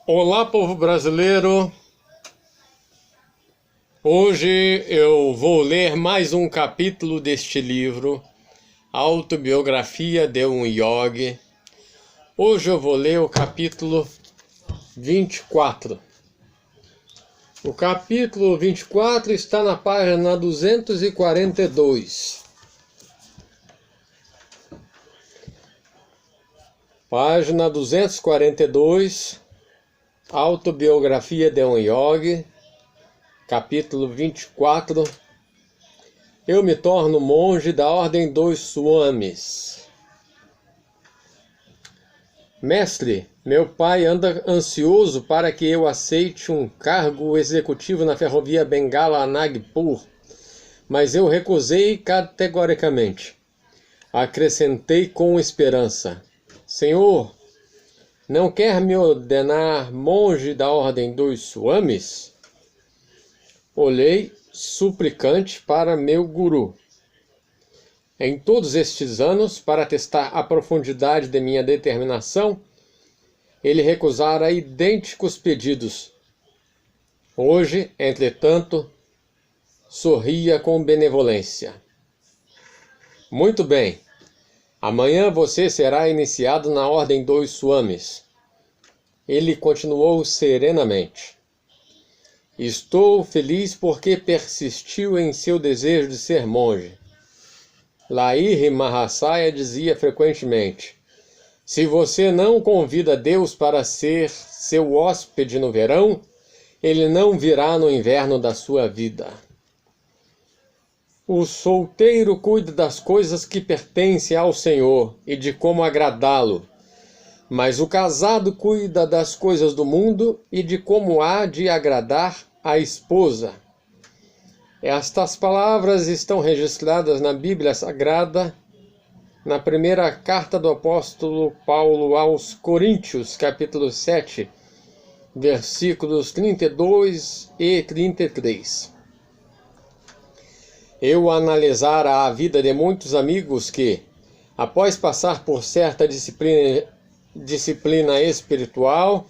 Olá, povo brasileiro! Hoje eu vou ler mais um capítulo deste livro, Autobiografia de um Yogi. Hoje eu vou ler o capítulo 24. O capítulo 24 está na página 242. Página 242, Autobiografia de um Yogi, capítulo 24. Eu me torno monge da Ordem dos Swamis. Mestre, meu pai anda ansioso para que eu aceite um cargo executivo na ferrovia Bengala a Nagpur, mas eu recusei categoricamente. Acrescentei com esperança: Senhor, não quer me ordenar monge da Ordem dos Swamis? Olhei suplicante para meu guru. Em todos estes anos, para testar a profundidade de minha determinação, ele recusara idênticos pedidos. Hoje, entretanto, sorria com benevolência. Muito bem. Amanhã você será iniciado na Ordem dos Swamis. Ele continuou serenamente. Estou feliz porque persistiu em seu desejo de ser monge. Lahiri Mahasaya dizia frequentemente: se você não convida Deus para ser seu hóspede no verão, ele não virá no inverno da sua vida. O solteiro cuida das coisas que pertencem ao Senhor e de como agradá-lo, mas o casado cuida das coisas do mundo e de como há de agradar a esposa. Estas palavras estão registradas na Bíblia Sagrada, na primeira carta do apóstolo Paulo aos Coríntios, capítulo 7, versículos 32 e 33. Eu analisara a vida de muitos amigos que, após passar por certa disciplina espiritual,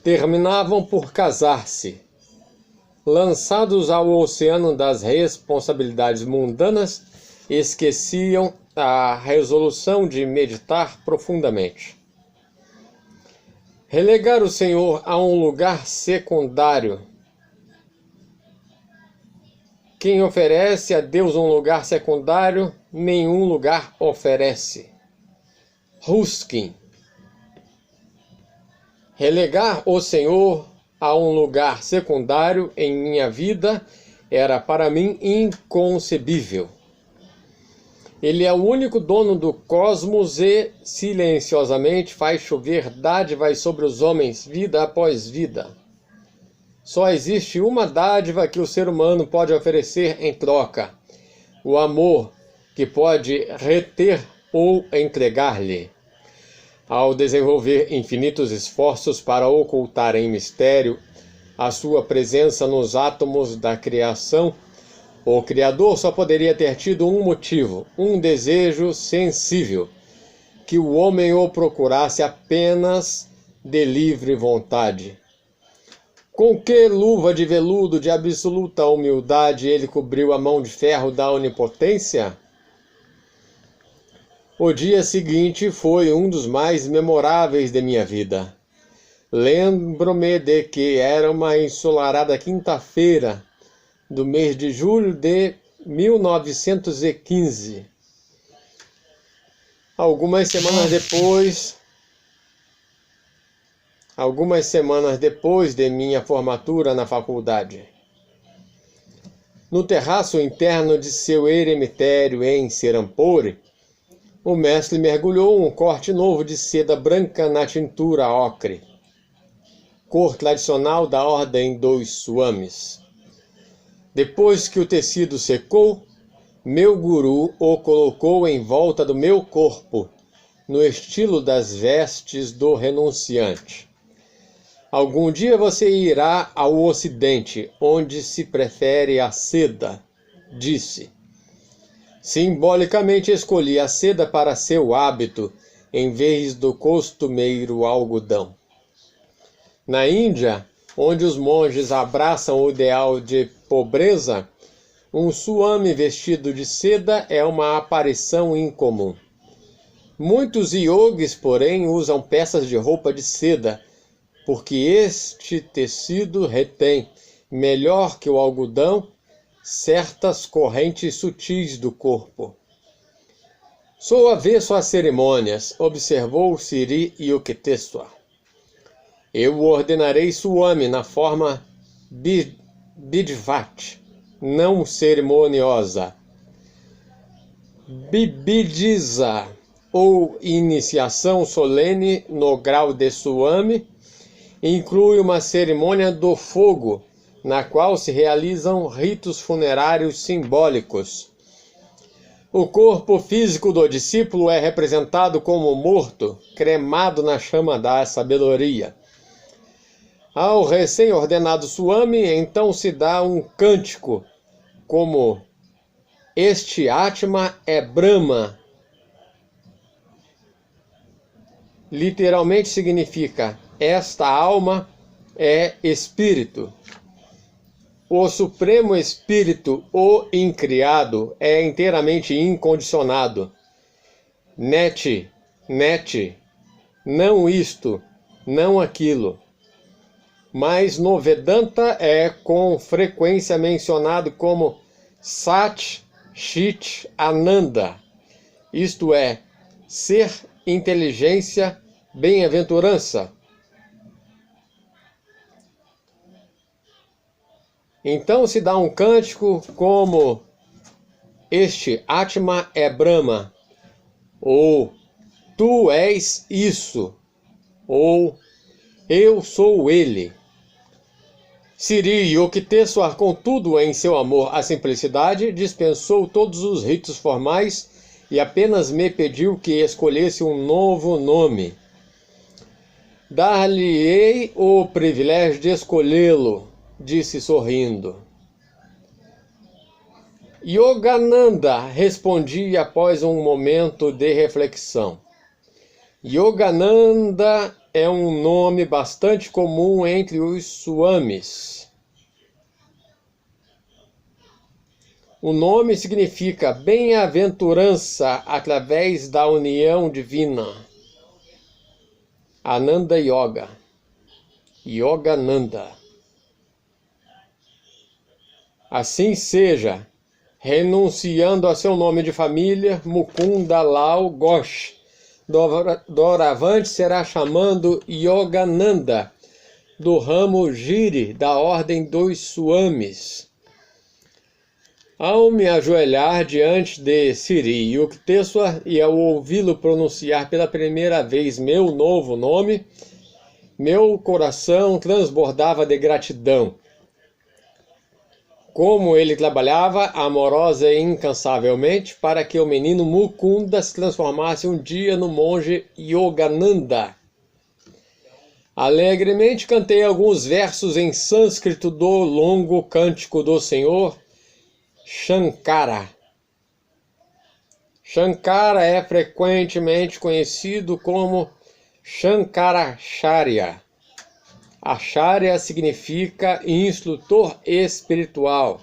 terminavam por casar-se. Lançados ao oceano das responsabilidades mundanas, esqueciam a resolução de meditar profundamente. Relegar o Senhor a um lugar secundário. Quem oferece a Deus um lugar secundário, nenhum lugar oferece. Ruskin. Relegar o Senhor a um lugar secundário em minha vida era para mim inconcebível. Ele é o único dono do cosmos e silenciosamente faz chover dádivas sobre os homens, vida após vida. Só existe uma dádiva que o ser humano pode oferecer em troca: o amor, que pode reter ou entregar-lhe. Ao desenvolver infinitos esforços para ocultar em mistério a sua presença nos átomos da criação, o Criador só poderia ter tido um motivo, um desejo sensível: que o homem o procurasse apenas de livre vontade. Com que luva de veludo de absoluta humildade ele cobriu a mão de ferro da onipotência? O dia seguinte foi um dos mais memoráveis de minha vida. Lembro-me de que era uma ensolarada quinta-feira do mês de julho de 1915. Algumas semanas depois de minha formatura na faculdade. No terraço interno de seu eremitério em Serampore, o mestre mergulhou um corte novo de seda branca na tintura ocre, cor tradicional da Ordem dos Swamis. Depois que o tecido secou, meu guru o colocou em volta do meu corpo, no estilo das vestes do renunciante. Algum dia você irá ao Ocidente, onde se prefere a seda, disse. Simbolicamente escolhi a seda para seu hábito, em vez do costumeiro algodão. Na Índia, onde os monges abraçam o ideal de pobreza, um swami vestido de seda é uma aparição incomum. Muitos yogis, porém, usam peças de roupa de seda, porque este tecido retém, melhor que o algodão, certas correntes sutis do corpo. Sou avesso às cerimônias, observou Sri Yukteswar. Eu o ordenarei swami na forma Bidvat, não cerimoniosa. Bibidisa, ou iniciação solene no grau de swami, inclui uma cerimônia do fogo, na qual se realizam ritos funerários simbólicos. O corpo físico do discípulo é representado como morto, cremado na chama da sabedoria. Ao recém-ordenado swami, então se dá um cântico, como este Atma é Brahma. Literalmente significa esta alma é espírito. O Supremo Espírito, o incriado, é inteiramente incondicionado. Neti, não isto, não aquilo. Mas no Vedanta é com frequência mencionado como Sat Chit Ananda, isto é, ser, inteligência, bem-aventurança. Então se dá um cântico como este Atma é Brahma, ou tu és isso, ou eu sou ele. Sri Yukteswar, contudo, em seu amor à simplicidade, dispensou todos os ritos formais e apenas me pediu que escolhesse um novo nome. Dar-lhe-ei o privilégio de escolhê-lo, disse sorrindo. Yogananda, respondi após um momento de reflexão. Yogananda é um nome bastante comum entre os swamis. O nome significa bem-aventurança através da união divina. Ananda Yoga. Yogananda. Assim seja, renunciando a seu nome de família, Mukunda Lal Ghosh, doravante será chamando Yogananda, do ramo Giri, da ordem dos swamis. Ao me ajoelhar diante de Sri Yukteswar e ao ouvi-lo pronunciar pela primeira vez meu novo nome, meu coração transbordava de gratidão. Como ele trabalhava amorosa e incansavelmente para que o menino Mukunda se transformasse um dia no monge Yogananda. Alegremente cantei alguns versos em sânscrito do longo cântico do Senhor Shankara. Shankara é frequentemente conhecido como Shankaracharya. Acharya significa instrutor espiritual.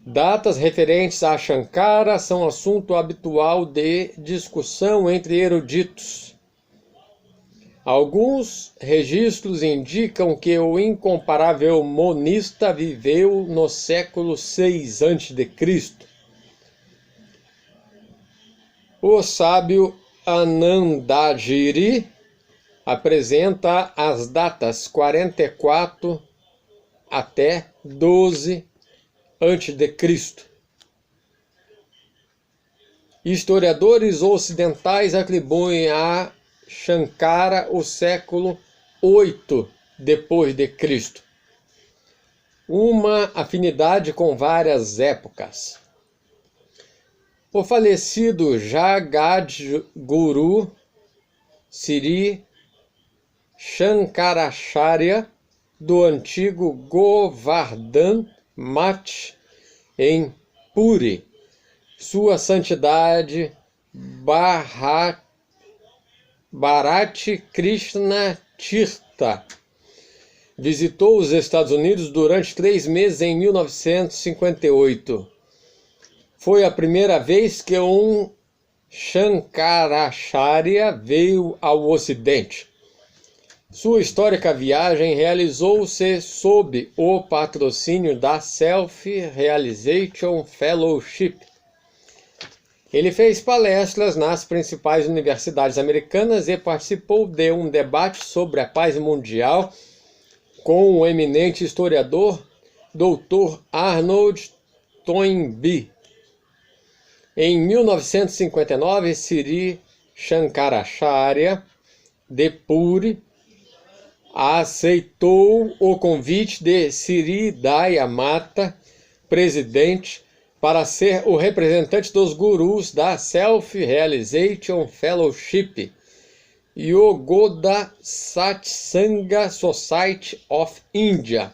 Datas referentes a Shankara são assunto habitual de discussão entre eruditos. Alguns registros indicam que o incomparável monista viveu no século VI a.C. O sábio Anandagiri apresenta as datas 44 até 12 a.C. Historiadores ocidentais atribuem a Shankara o século 8 depois de Cristo, uma afinidade com várias épocas. O falecido Jagadguru Sri Shankaracharya, do antigo Govardhan Math em Puri, Sua Santidade Bharati Krishna Tirtha, visitou os Estados Unidos durante 3 meses em 1958. Foi a primeira vez que um Shankaracharya veio ao Ocidente. Sua histórica viagem realizou-se sob o patrocínio da Self-Realization Fellowship. Ele fez palestras nas principais universidades americanas e participou de um debate sobre a paz mundial com o eminente historiador Dr. Arnold Toynbee. Em 1959, Sri Shankaracharya de Puri aceitou o convite de Sri Dayamata, presidente, para ser o representante dos gurus da Self-Realization Fellowship, Yogoda Satsanga Society of India,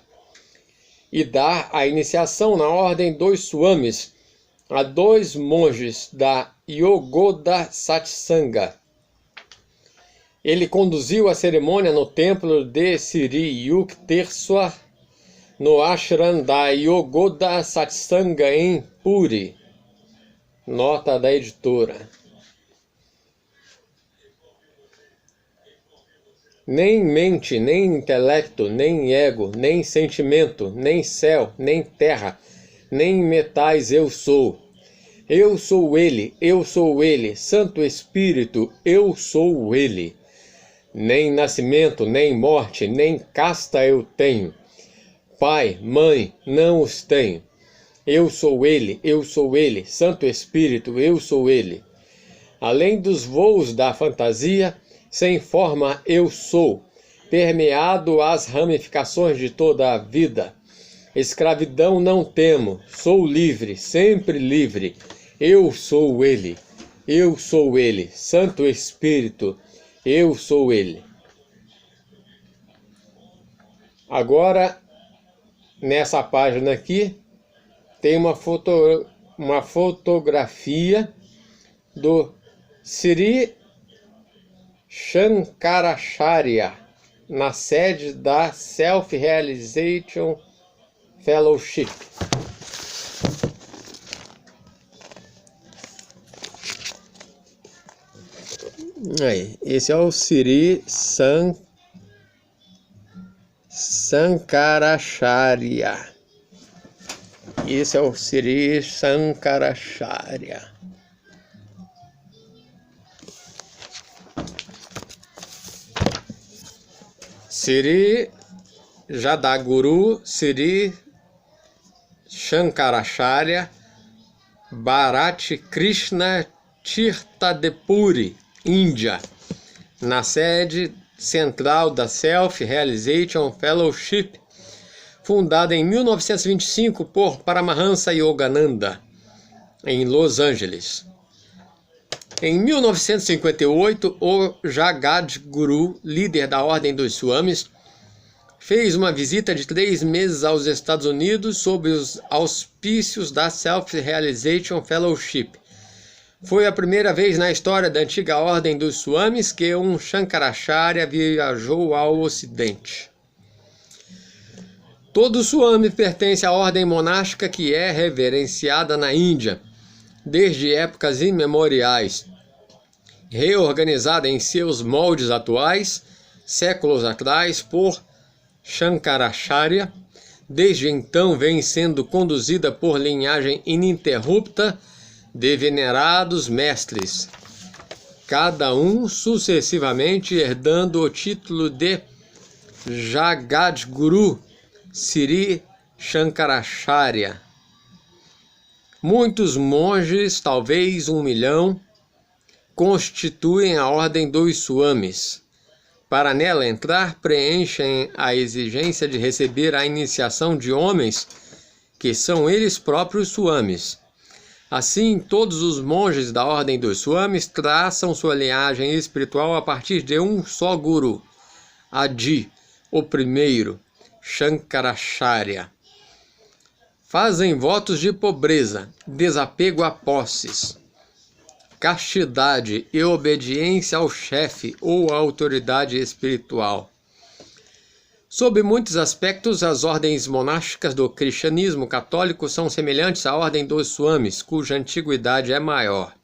e dar a iniciação na Ordem dos Swamis a 2 monges da Yogoda Satsanga. Ele conduziu a cerimônia no templo de Sri Yukteswar, no ashram da Yogoda Satsanga em Puri. Nota da editora. Nem mente, nem intelecto, nem ego, nem sentimento, nem céu, nem terra, nem metais eu sou. Eu sou ele, Santo Espírito, eu sou ele. Nem nascimento, nem morte, nem casta eu tenho. Pai, mãe, não os tenho. Eu sou ele, Santo Espírito, eu sou ele. Além dos voos da fantasia, sem forma eu sou, permeado às ramificações de toda a vida. Escravidão não temo, sou livre, sempre livre. Eu sou ele, Santo Espírito, eu sou ele. Agora, nessa página aqui, tem uma fotografia do Sri Shankaracharya, na sede da Self-Realization Fellowship. Aí, esse é o Sri Shankaracharya. Esse é o Sri Shankaracharya. Sri Jadaguru Sri Shankaracharya Bharati Krishna Tirtha de Puri, Índia, na sede central da Self-Realization Fellowship, fundada em 1925 por Paramahansa Yogananda, em Los Angeles. Em 1958, o Jagadguru, líder da Ordem dos Swamis, fez uma visita de 3 meses aos Estados Unidos sob os auspícios da Self-Realization Fellowship. Foi a primeira vez na história da antiga Ordem dos Swamis que um Shankaracharya viajou ao Ocidente. Todo Swami pertence à ordem monástica que é reverenciada na Índia, desde épocas imemoriais, reorganizada em seus moldes atuais, séculos atrás, por Shankaracharya. Desde então vem sendo conduzida por linhagem ininterrupta de venerados mestres, cada um sucessivamente herdando o título de Jagadguru Sri Shankaracharya. Muitos monges, talvez 1 milhão, constituem a Ordem dos Swamis. Para nela entrar, preenchem a exigência de receber a iniciação de homens que são eles próprios Swamis. Assim, todos os monges da Ordem dos Swamis traçam sua linhagem espiritual a partir de um só Guru, Adi, o primeiro, Shankaracharya. Fazem votos de pobreza, desapego a posses, castidade e obediência ao chefe ou à autoridade espiritual. Sob muitos aspectos, as ordens monásticas do cristianismo católico são semelhantes à ordem dos Swamis, cuja antiguidade é maior.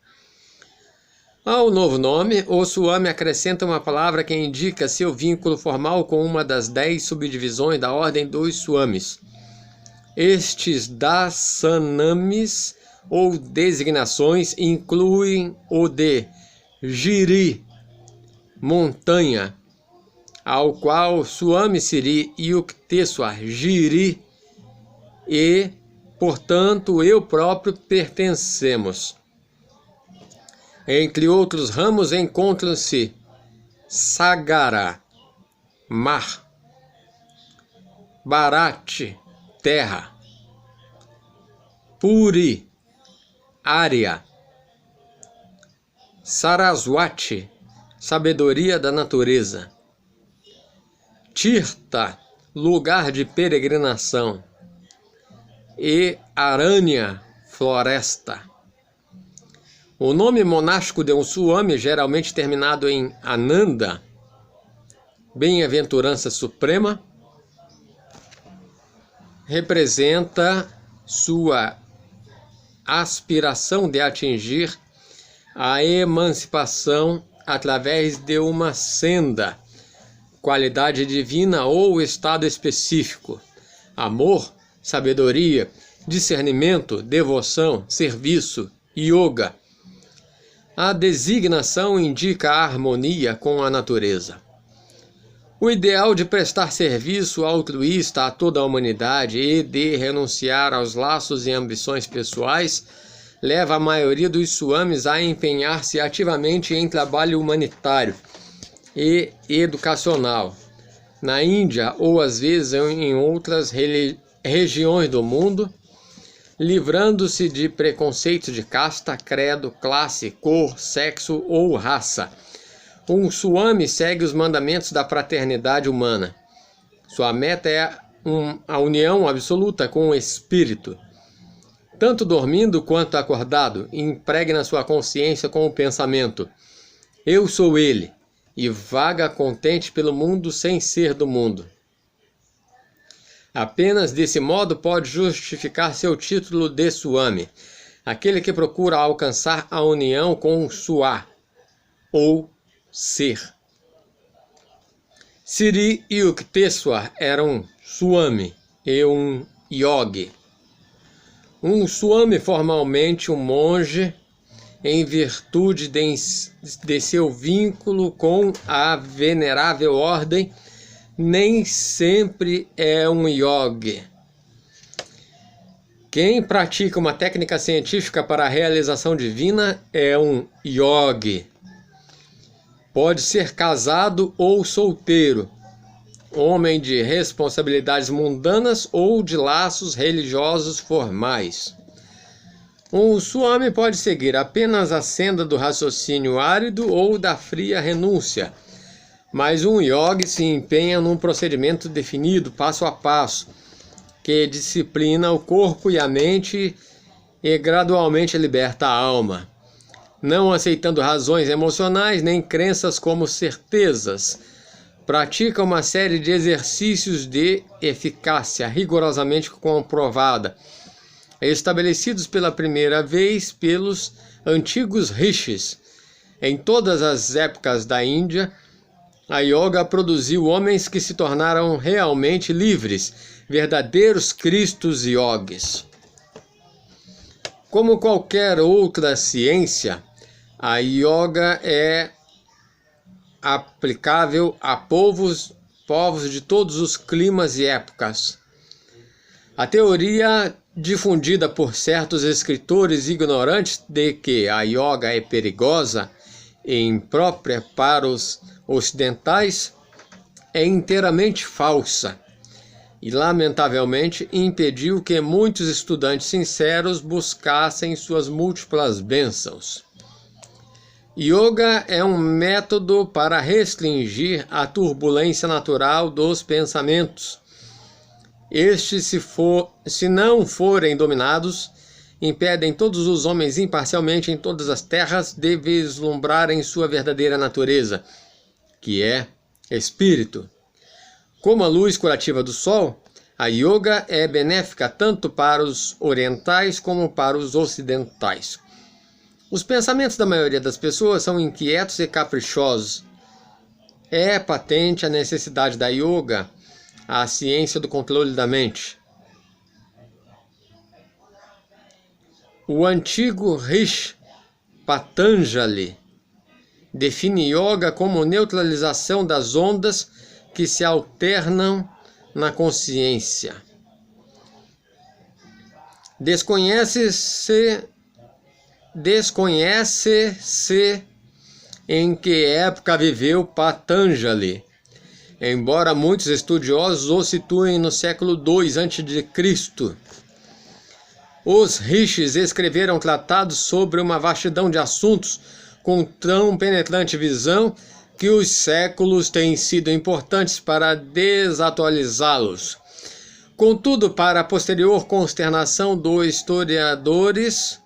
Ao novo nome, o Swami acrescenta uma palavra que indica seu vínculo formal com uma das 10 subdivisões da ordem dos Swamis. Estes dasanamis, ou designações, incluem o de Giri, montanha, ao qual Swami Sri Yukteswar Giri e, portanto, eu próprio pertencemos. Entre outros ramos encontram-se Sagara, mar, Bharati, terra, Puri, área, Saraswati, sabedoria da natureza, Tirtha, lugar de peregrinação, e Aranya, floresta. O nome monástico de um Swami, geralmente terminado em Ananda, bem-aventurança suprema, representa sua aspiração de atingir a emancipação através de uma senda, qualidade divina ou estado específico, amor, sabedoria, discernimento, devoção, serviço, yoga. A designação indica a harmonia com a natureza. O ideal de prestar serviço altruísta a toda a humanidade e de renunciar aos laços e ambições pessoais leva a maioria dos Swamis a empenhar-se ativamente em trabalho humanitário e educacional, na Índia ou às vezes em outras regiões do mundo, livrando-se de preconceitos de casta, credo, classe, cor, sexo ou raça. Um Swami segue os mandamentos da fraternidade humana. Sua meta é a união absoluta com o Espírito. Tanto dormindo quanto acordado, impregna sua consciência com o pensamento: eu sou ele, e vaga contente pelo mundo sem ser do mundo. Apenas desse modo pode justificar seu título de Swami, aquele que procura alcançar a união com o Swa, ou ser. Sri Yukteswar era um Swami e um Yogi. Um Swami, formalmente um monge, em virtude de seu vínculo com a venerável ordem, nem sempre é um yogi. Quem pratica uma técnica científica para a realização divina é um yogi. Pode ser casado ou solteiro, homem de responsabilidades mundanas ou de laços religiosos formais. Um Swami pode seguir apenas a senda do raciocínio árido ou da fria renúncia, mas um yogi se empenha num procedimento definido, passo a passo, que disciplina o corpo e a mente e gradualmente liberta a alma, não aceitando razões emocionais nem crenças como certezas. Pratica uma série de exercícios de eficácia rigorosamente comprovada, estabelecidos pela primeira vez pelos antigos rishis. Em todas as épocas da Índia, a yoga produziu homens que se tornaram realmente livres, verdadeiros Cristos yogis. Como qualquer outra ciência, a yoga é aplicável a povos de todos os climas e épocas. A teoria difundida por certos escritores ignorantes de que a yoga é perigosa e imprópria para os ocidentais é inteiramente falsa e, lamentavelmente, impediu que muitos estudantes sinceros buscassem suas múltiplas bênçãos. Yoga é um método para restringir a turbulência natural dos pensamentos. Estes, se não forem dominados, impedem todos os homens imparcialmente em todas as terras de vislumbrarem sua verdadeira natureza, que é espírito. Como a luz curativa do sol, a yoga é benéfica tanto para os orientais como para os ocidentais. Os pensamentos da maioria das pessoas são inquietos e caprichosos. É patente a necessidade da yoga, a ciência do controle da mente. O antigo Rishi Patanjali define yoga como neutralização das ondas que se alternam na consciência. Desconhece-se em que época viveu Patanjali, embora muitos estudiosos o situem no século II a.C. Os rishis escreveram tratados sobre uma vastidão de assuntos com tão penetrante visão que os séculos têm sido importantes para desatualizá-los. Contudo, para a posterior consternação dos historiadores,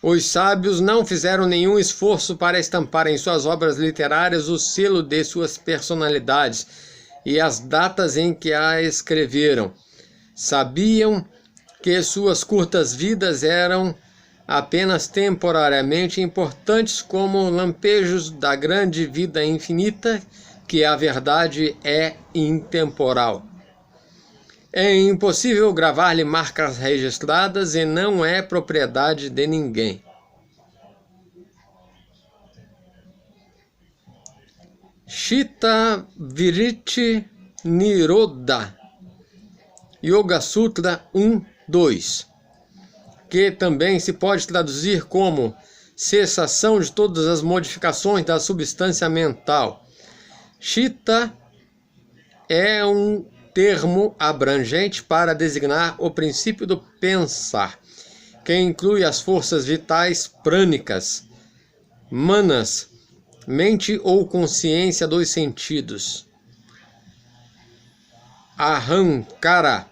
os sábios não fizeram nenhum esforço para estampar em suas obras literárias o selo de suas personalidades e as datas em que a escreveram. Sabiam que suas curtas vidas eram apenas temporariamente importantes como lampejos da grande vida infinita, que a verdade é intemporal. É impossível gravar-lhe marcas registradas e não é propriedade de ninguém. Chitta Vritti Nirodha Yoga Sutra 1.2, que também se pode traduzir como cessação de todas as modificações da substância mental. Chitta é um termo abrangente para designar o princípio do pensar, que inclui as forças vitais prânicas, manas, mente ou consciência dos sentidos. Ahankara,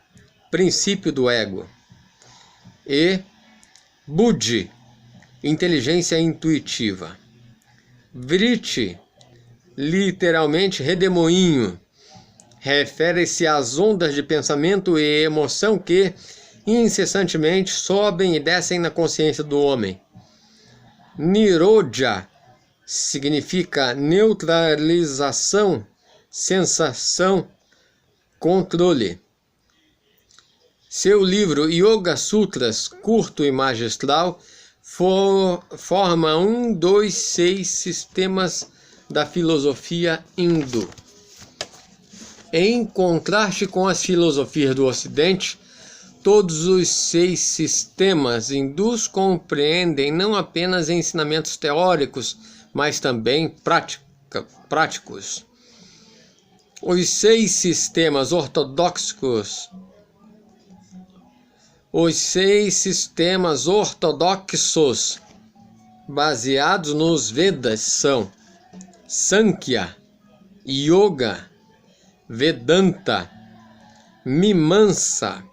princípio do ego. E Buddhi, inteligência intuitiva. Vritti, literalmente redemoinho, refere-se às ondas de pensamento e emoção que incessantemente sobem e descem na consciência do homem. Nirodha significa neutralização, sensação, controle. Seu livro Yoga Sutras, curto e magistral, forma um dos 6 sistemas da filosofia hindu. Em contraste com as filosofias do Ocidente, todos os 6 sistemas hindus compreendem não apenas ensinamentos teóricos, mas também práticos. Os 6 sistemas ortodoxos baseados nos Vedas são Sankhya, Yoga, Vedanta, Mimamsa,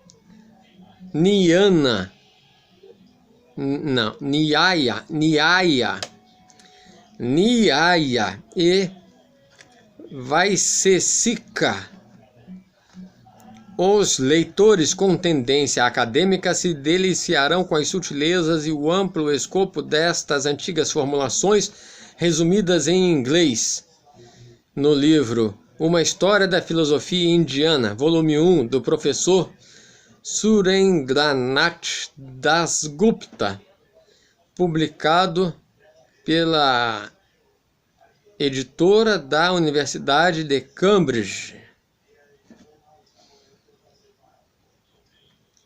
Nyaya e Vaisesika. Os leitores com tendência acadêmica se deliciarão com as sutilezas e o amplo escopo destas antigas formulações resumidas em inglês no livro Uma História da Filosofia Indiana, volume 1, do professor Surendranath Dasgupta, publicado pela editora da Universidade de Cambridge.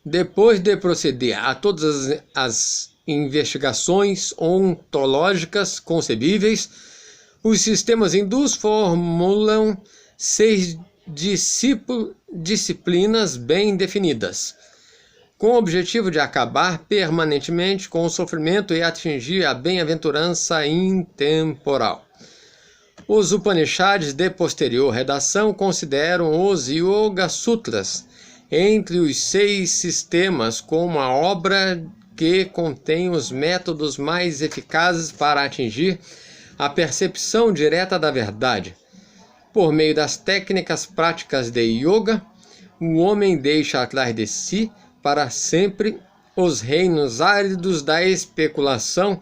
Depois de proceder a todas as investigações ontológicas concebíveis, os sistemas hindus formulam 6 disciplinas bem definidas, com o objetivo de acabar permanentemente com o sofrimento e atingir a bem-aventurança intemporal. Os Upanishads de posterior redação consideram os Yoga Sutras entre os 6 sistemas como a obra que contém os métodos mais eficazes para atingir a percepção direta da verdade. Por meio das técnicas práticas de yoga, o homem deixa atrás de si para sempre os reinos áridos da especulação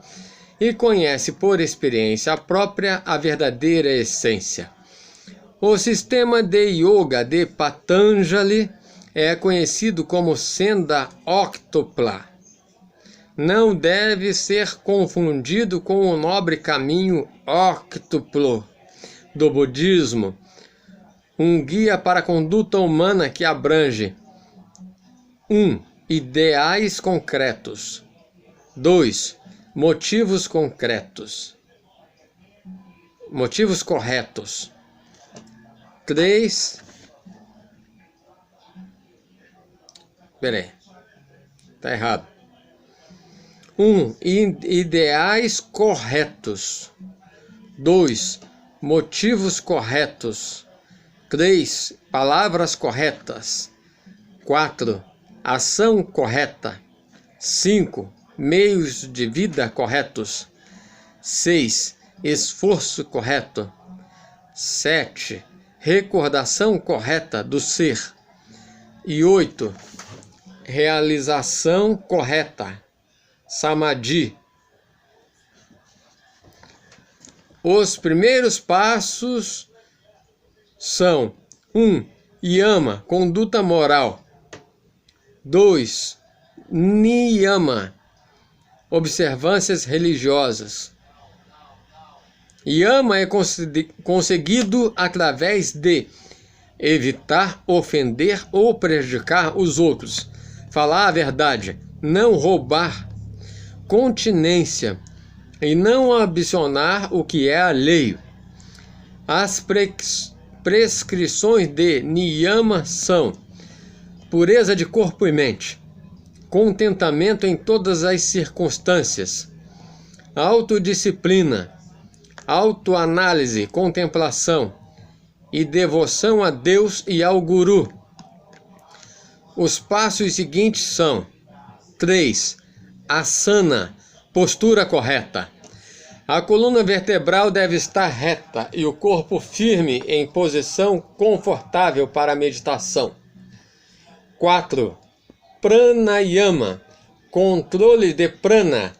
e conhece por experiência própria a verdadeira essência. O sistema de yoga de Patanjali é conhecido como Senda Octupla. Não deve ser confundido com o nobre caminho óctuplo do budismo, um guia para a conduta humana que abrange 1. Ideais concretos. 2. Motivos concretos. Motivos corretos. 3. Peraí. Tá errado. 1. Ideais corretos. 2. Motivos corretos. 3. Palavras corretas. 4. Ação correta. 5. Meios de vida corretos. 6. Esforço correto. 7. Recordação correta do ser. E 8. Realização correta. Samadhi. Os primeiros passos são 1. Yama, conduta moral. 2. Niyama, observâncias religiosas. Yama é conseguido através de evitar ofender ou prejudicar os outros, falar a verdade, não roubar, continência e não ambicionar o que é alheio. As prescrições de Niyama são pureza de corpo e mente, contentamento em todas as circunstâncias, autodisciplina, autoanálise, contemplação e devoção a Deus e ao Guru. Os passos seguintes são 3. Asana, postura correta. A coluna vertebral deve estar reta e o corpo firme em posição confortável para a meditação. 4. Pranayama, controle de prana,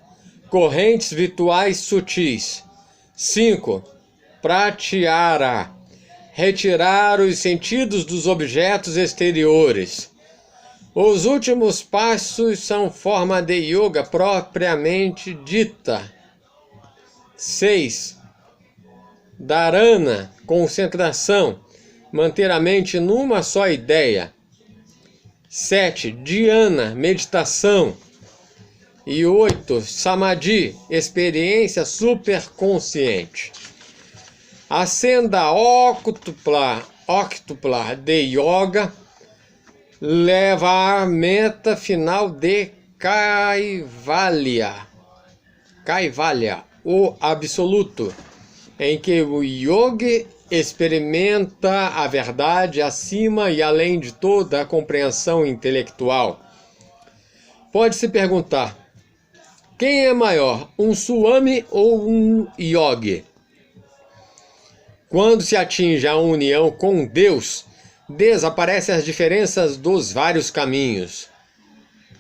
correntes vitais sutis. 5. Pratyahara, retirar os sentidos dos objetos exteriores. Os últimos passos são forma de yoga propriamente dita. 6. Dharana, concentração, manter a mente numa só ideia. 7. Dhyana, meditação. E 8. Samadhi, experiência superconsciente. A senda octupla de yoga leva à meta final de Kaivalya, o absoluto, em que o yogi experimenta a verdade acima e além de toda a compreensão intelectual. Pode-se perguntar, quem é maior, um Swami ou um yogi? Quando se atinge a união com Deus, desaparecem as diferenças dos vários caminhos.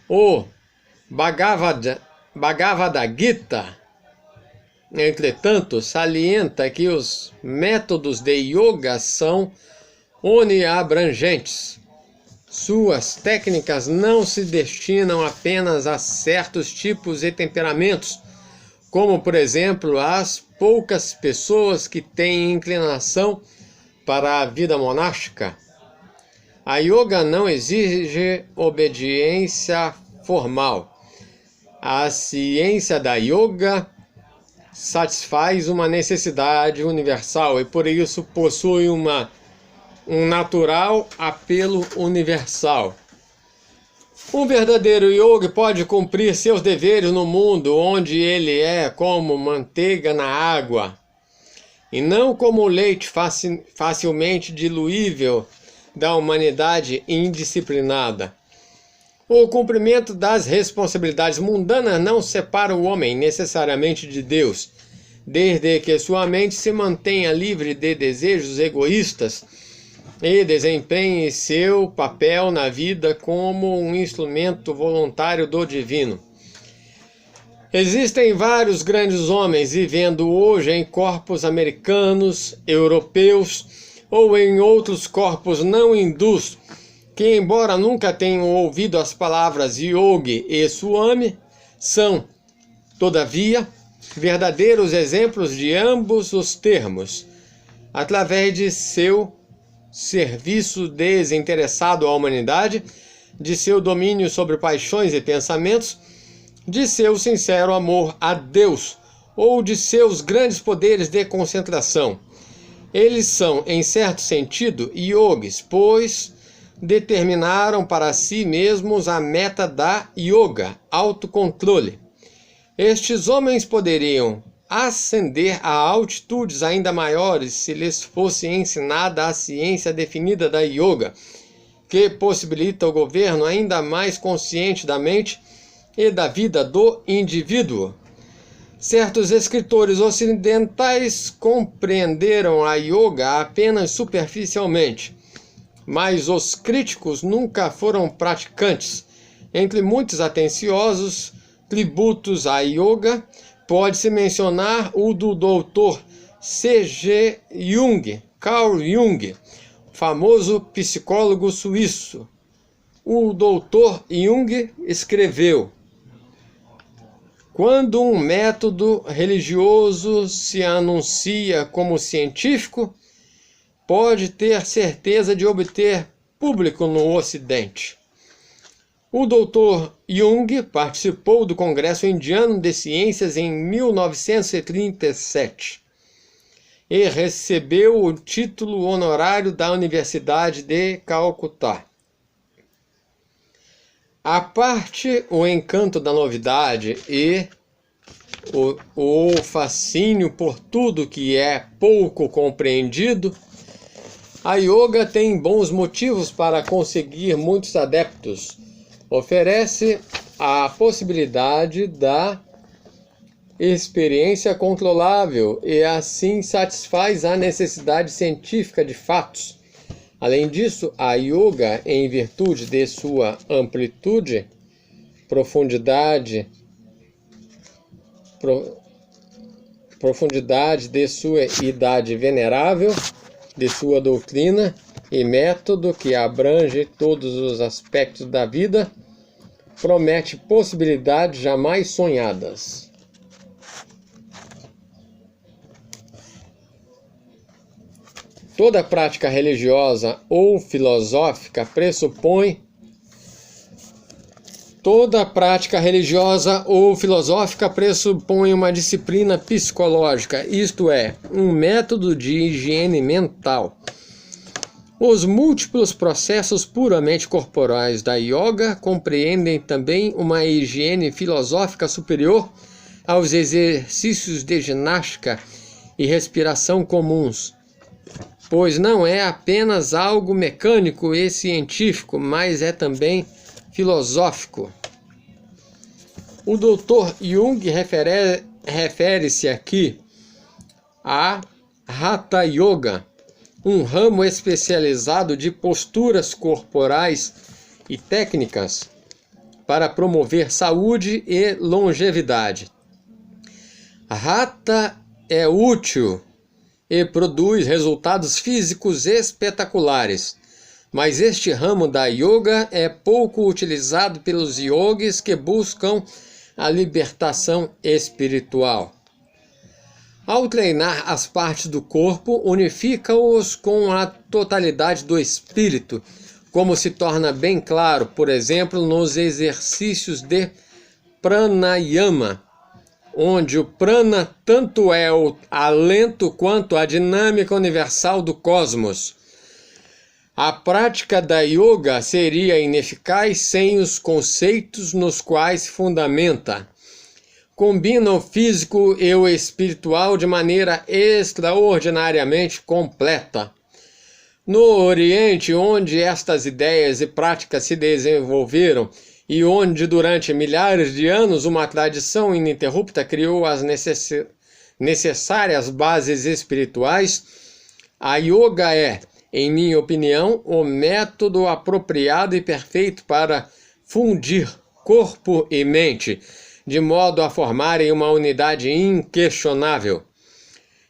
O Bhagavad Gita, entretanto, salienta que os métodos de yoga são oniabrangentes. Suas técnicas não se destinam apenas a certos tipos e temperamentos, como, por exemplo, as poucas pessoas que têm inclinação para a vida monástica. A yoga não exige obediência formal. A ciência da yoga satisfaz uma necessidade universal e por isso possui um natural apelo universal. Um verdadeiro yogi pode cumprir seus deveres no mundo onde ele é como manteiga na água e não como leite facilmente diluível da humanidade indisciplinada. O cumprimento das responsabilidades mundanas não separa o homem necessariamente de Deus, desde que sua mente se mantenha livre de desejos egoístas e desempenhe seu papel na vida como um instrumento voluntário do divino. Existem vários grandes homens vivendo hoje em corpos americanos, europeus ou em outros corpos não hindus, que embora nunca tenham ouvido as palavras yogi e swami, são, todavia, verdadeiros exemplos de ambos os termos, através de seu serviço desinteressado à humanidade, de seu domínio sobre paixões e pensamentos, de seu sincero amor a Deus ou de seus grandes poderes de concentração. Eles são, em certo sentido, yogis, pois determinaram para si mesmos a meta da yoga, autocontrole. Estes homens poderiam ascender a altitudes ainda maiores se lhes fosse ensinada a ciência definida da yoga, que possibilita o governo ainda mais consciente da mente e da vida do indivíduo. Certos escritores ocidentais compreenderam a yoga apenas superficialmente, mas os críticos nunca foram praticantes. Entre muitos atenciosos tributos à yoga, pode-se mencionar o do Dr. C.G. Jung, Carl Jung, famoso psicólogo suíço. O Dr. Jung escreveu: quando um método religioso se anuncia como científico, pode ter certeza de obter público no Ocidente. O Dr. Jung participou do Congresso Indiano de Ciências em 1937 e recebeu o título honorário da Universidade de Calcutá. A parte o encanto da novidade e o fascínio por tudo que é pouco compreendido, a yoga tem bons motivos para conseguir muitos adeptos. Oferece a possibilidade da experiência controlável e assim satisfaz a necessidade científica de fatos. Além disso, a yoga, em virtude de sua amplitude, profundidade de sua idade venerável, de sua doutrina e método que abrange todos os aspectos da vida, promete possibilidades jamais sonhadas. Toda prática religiosa ou filosófica pressupõe uma disciplina psicológica, isto é, um método de higiene mental. Os múltiplos processos puramente corporais da yoga compreendem também uma higiene filosófica superior aos exercícios de ginástica e respiração comuns, pois não é apenas algo mecânico e científico, mas é também filosófico. O Dr. Jung refere-se aqui a Hatha Yoga, um ramo especializado de posturas corporais e técnicas para promover saúde e longevidade. Hatha é útil e produz resultados físicos espetaculares, mas este ramo da yoga é pouco utilizado pelos yogis que buscam a libertação espiritual. Ao treinar as partes do corpo, unifica-os com a totalidade do espírito, como se torna bem claro, por exemplo, nos exercícios de pranayama, onde o prana tanto é o alento quanto a dinâmica universal do cosmos. A prática da yoga seria ineficaz sem os conceitos nos quais se fundamenta. Combina o físico e o espiritual de maneira extraordinariamente completa. No Oriente, onde estas ideias e práticas se desenvolveram e onde durante milhares de anos uma tradição ininterrupta criou as necessárias bases espirituais, a yoga é, em minha opinião, o método apropriado e perfeito para fundir corpo e mente, de modo a formarem uma unidade inquestionável.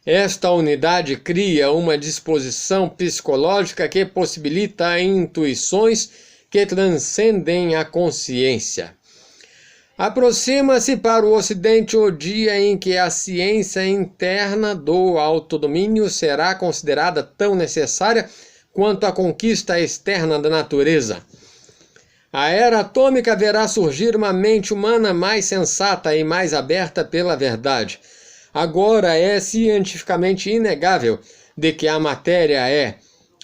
Esta unidade cria uma disposição psicológica que possibilita intuições que transcendem a consciência. Aproxima-se para o Ocidente o dia em que a ciência interna do autodomínio será considerada tão necessária quanto a conquista externa da natureza. A era atômica verá surgir uma mente humana mais sensata e mais aberta pela verdade. Agora é cientificamente inegável de que a matéria é,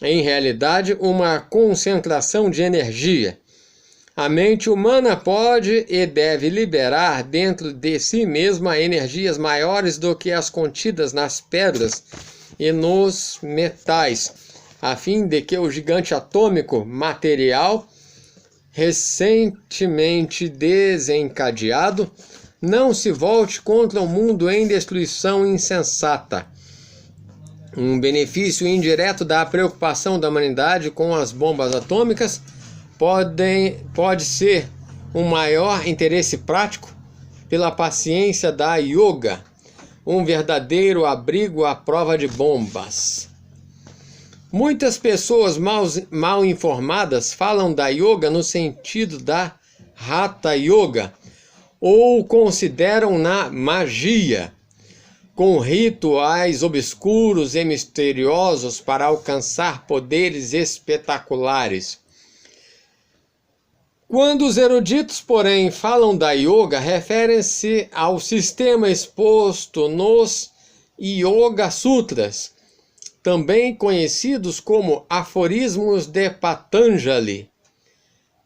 em realidade, uma concentração de energia. A mente humana pode e deve liberar dentro de si mesma energias maiores do que as contidas nas pedras e nos metais, a fim de que o gigante atômico material, recentemente desencadeado, não se volte contra o mundo em destruição insensata. Um benefício indireto da preocupação da humanidade com as bombas atômicas pode ser um maior interesse prático pela paciência da yoga, um verdadeiro abrigo à prova de bombas. Muitas pessoas mal informadas falam da yoga no sentido da Hatha Yoga, ou consideram-na magia, com rituais obscuros e misteriosos para alcançar poderes espetaculares. Quando os eruditos, porém, falam da yoga, referem-se ao sistema exposto nos Yoga Sutras, também conhecidos como aforismos de Patanjali,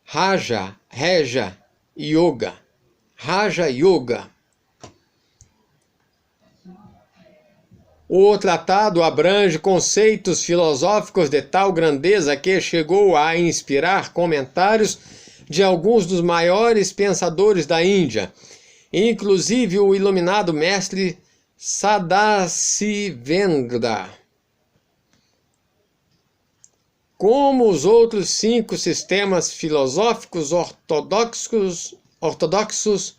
Raja Yoga, Raja Yoga. O tratado abrange conceitos filosóficos de tal grandeza que chegou a inspirar comentários de alguns dos maiores pensadores da Índia, inclusive o iluminado mestre Sadasivendra. Como os outros 5 sistemas filosóficos ortodoxos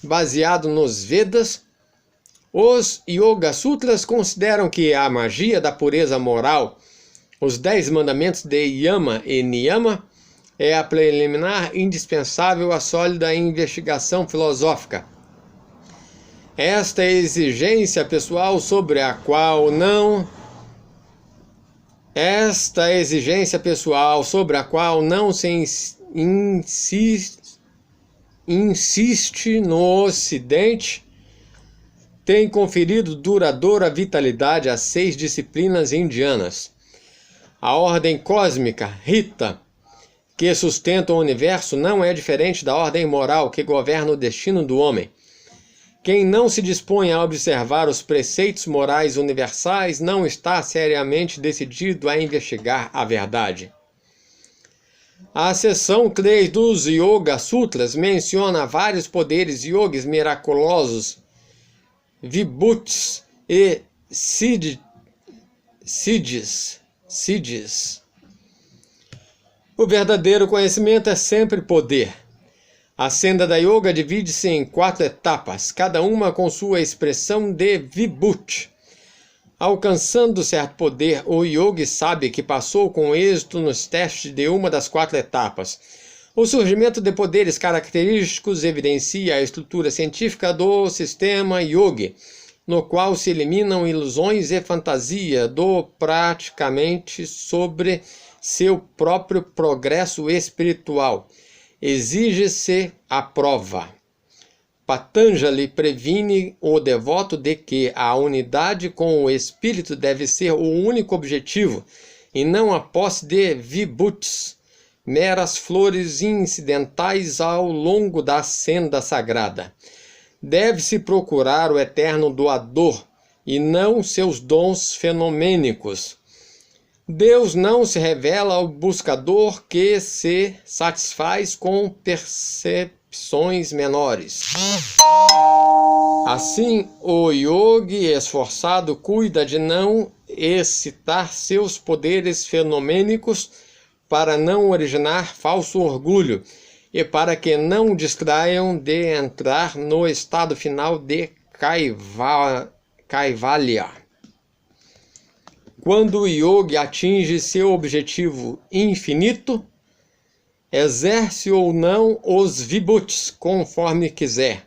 baseados nos Vedas, os Yoga Sutras consideram que a magia da pureza moral, os 10 mandamentos de Yama e Niyama, é a preliminar indispensável à sólida investigação filosófica. Esta exigência pessoal sobre a qual não se insiste no Ocidente, tem conferido duradoura vitalidade às 6 disciplinas indianas. A ordem cósmica, Rita, que sustenta o universo, não é diferente da ordem moral que governa o destino do homem. Quem não se dispõe a observar os preceitos morais universais não está seriamente decidido a investigar a verdade. A seção 3 dos Yoga Sutras menciona vários poderes yogis miraculosos, vibhutis e siddhis. O verdadeiro conhecimento é sempre poder. A senda da yoga divide-se em 4 etapas, cada uma com sua expressão de vibhuti. Alcançando certo poder, o yogi sabe que passou com êxito nos testes de uma das 4 etapas. O surgimento de poderes característicos evidencia a estrutura científica do sistema yogi, no qual se eliminam ilusões e fantasia do praticamente sobre seu próprio progresso espiritual. Exige-se a prova. Patanjali previne o devoto de que a unidade com o espírito deve ser o único objetivo, e não a posse de vibhutis, meras flores incidentais ao longo da senda sagrada. Deve-se procurar o eterno doador, e não seus dons fenomênicos. Deus não se revela ao buscador que se satisfaz com percepções menores. Assim, o yogi esforçado cuida de não excitar seus poderes fenomênicos para não originar falso orgulho e para que não o distraiam de entrar no estado final de Kaivalya. Quando o yogi atinge seu objetivo infinito, exerce ou não os vibhutis conforme quiser.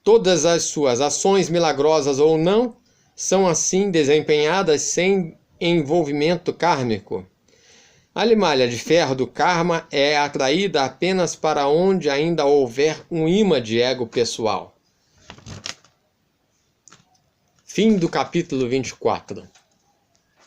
Todas as suas ações, milagrosas ou não, são assim desempenhadas sem envolvimento kármico. A limalha de ferro do karma é atraída apenas para onde ainda houver um imã de ego pessoal. Fim do capítulo 24.